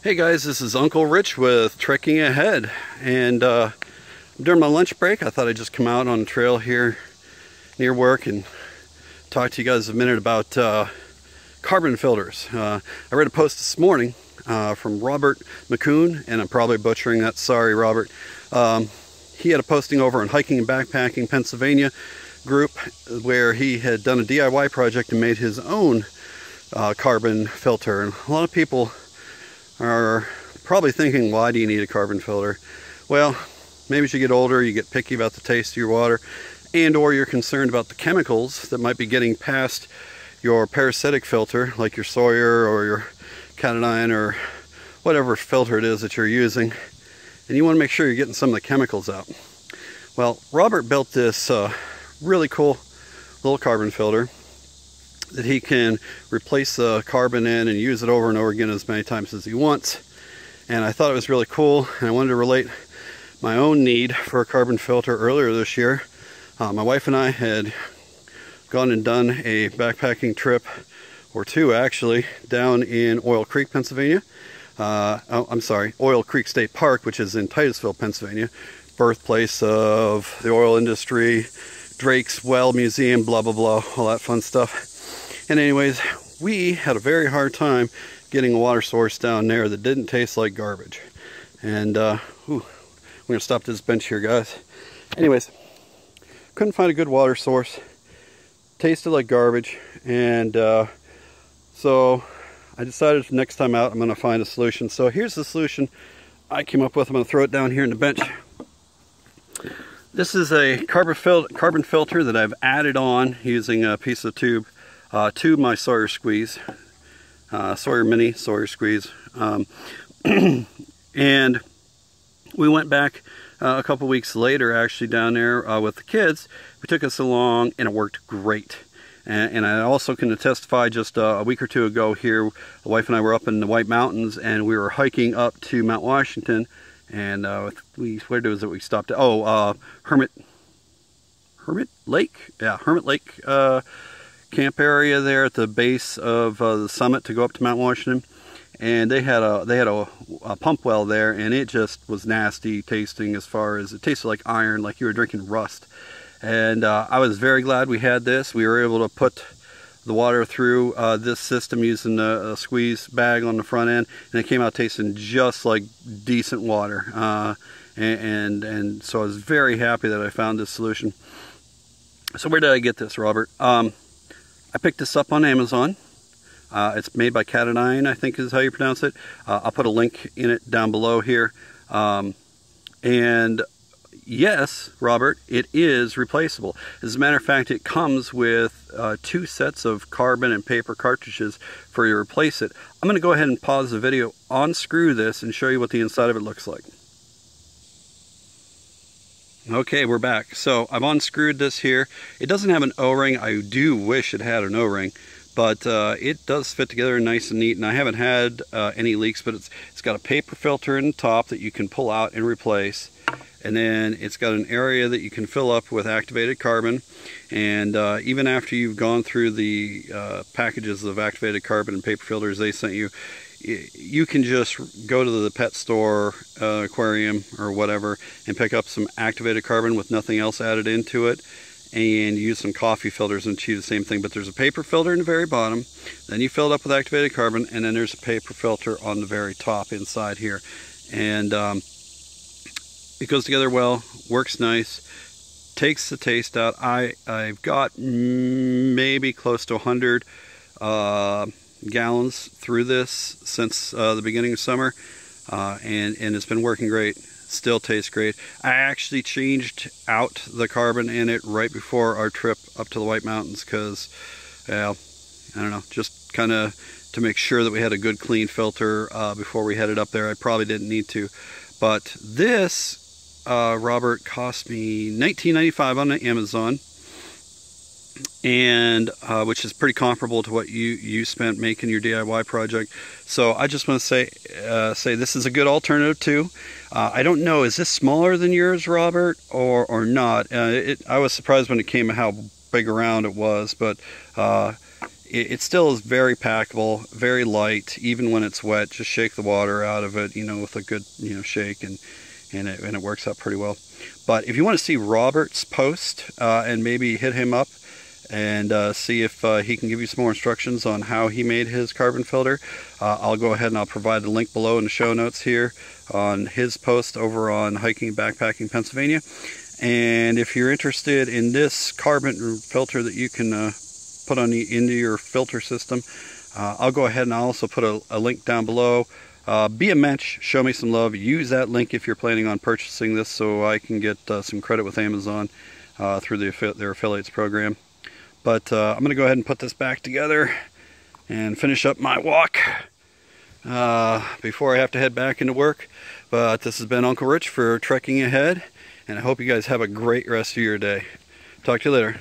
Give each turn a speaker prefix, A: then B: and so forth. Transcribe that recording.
A: Hey guys, this is Uncle Rich with Trekking Ahead, and during my lunch break I thought I'd just come out on the trail here near work and talk to you guys a minute about carbon filters. I read a post this morning from Robert McCoon, and I'm probably butchering that, sorry Robert. He had a posting over on Hiking and Backpacking Pennsylvania group where he had done a DIY project and made his own carbon filter, and a lot of people are probably thinking, why do you need a carbon filter? Well, maybe as you get older you get picky about the taste of your water, and or you're concerned about the chemicals that might be getting past your parasitic filter, like your Sawyer or your Katadyn or whatever filter it is that you're using, and you want to make sure you're getting some of the chemicals out. Well, Robert built this really cool little carbon filter that he can replace the carbon in and use it over and over again as many times as he wants. And I thought it was really cool, and I wanted to relate my own need for a carbon filter earlier this year. My wife and I had gone and done a backpacking trip, or two actually, down in Oil Creek, Pennsylvania. Oil Creek State Park, which is in Titusville, Pennsylvania, birthplace of the oil industry, Drake's Well Museum, blah blah blah, all that fun stuff. And anyways, we had a very hard time getting a water source down there that didn't taste like garbage. And we're gonna stop this bench here, guys. Anyways, couldn't find a good water source, tasted like garbage, and so I decided next time out I'm gonna find a solution. So here's the solution I came up with. I'm gonna throw it down here in the bench. This is a carbon filter that I've added on using a piece of tube to my Sawyer squeeze, Sawyer Mini Sawyer squeeze, and we went back a couple weeks later, actually, down there with the kids. We took us along, and it worked great. And I also can testify, just a week or two ago here, the wife and I were up in the White Mountains, and we were hiking up to Mount Washington, and where was it we stopped at? Oh, Hermit Lake? Yeah, Hermit Lake camp area there at the base of the summit to go up to Mount Washington. And they had a pump well there, and it just was nasty tasting, as far as it tasted like iron, like you were drinking rust. And I was very glad we had this. We were able to put the water through this system using a squeeze bag on the front end, and it came out tasting just like decent water. And so I was very happy that I found this solution. So where did I get this, Robert? I picked this up on Amazon. It's made by Katadyn, I think is how you pronounce it. I'll put a link in it down below here. And yes, Robert, it is replaceable. As a matter of fact, it comes with 2 sets of carbon and paper cartridges for you to replace it. I'm going to go ahead and pause the video, unscrew this, and show you what the inside of it looks like. Okay, we're back. So I've unscrewed this here. It doesn't have an O-ring. I do wish it had an O-ring, but it does fit together nice and neat, and I haven't had any leaks. But it's got a paper filter in the top that you can pull out and replace, and then it's got an area that you can fill up with activated carbon. And even after you've gone through the packages of activated carbon and paper filters they sent you, you can just go to the pet store, aquarium or whatever, and pick up some activated carbon with nothing else added into it, and use some coffee filters and achieve the same thing. But there's a paper filter in the very bottom, then you fill it up with activated carbon, and then there's a paper filter on the very top inside here. And it goes together well, works nice, takes the taste out. I've got maybe close to 100 gallons through this since the beginning of summer, and it's been working great. Still tastes great. I actually changed out the carbon in it right before our trip up to the White Mountains because, well, I don't know, just kind of to make sure that we had a good clean filter before we headed up there. I probably didn't need to, but this Robert cost me $19.95 on Amazon, and which is pretty comparable to what you spent making your DIY project. So I just want to say this is a good alternative too. I don't know, is this smaller than yours, Robert, or not? I was surprised when it came how big around it was, but it still is very packable, very light, even when it's wet. Just shake the water out of it, with a good, shake, and it works out pretty well. But if you want to see Robert's post and maybe hit him up and see if he can give you some more instructions on how he made his carbon filter, I'll go ahead and I'll provide the link below in the show notes here on his post over on Hiking and Backpacking Pennsylvania. And if you're interested in this carbon filter that you can put into your filter system, I'll go ahead and I'll also put a link down below. Be a mensch, show me some love. Use that link if you're planning on purchasing this, so I can get some credit with Amazon through their affiliates program. But I'm going to go ahead and put this back together and finish up my walk before I have to head back into work. But this has been Uncle Rich for Trekking Ahead, and I hope you guys have a great rest of your day. Talk to you later.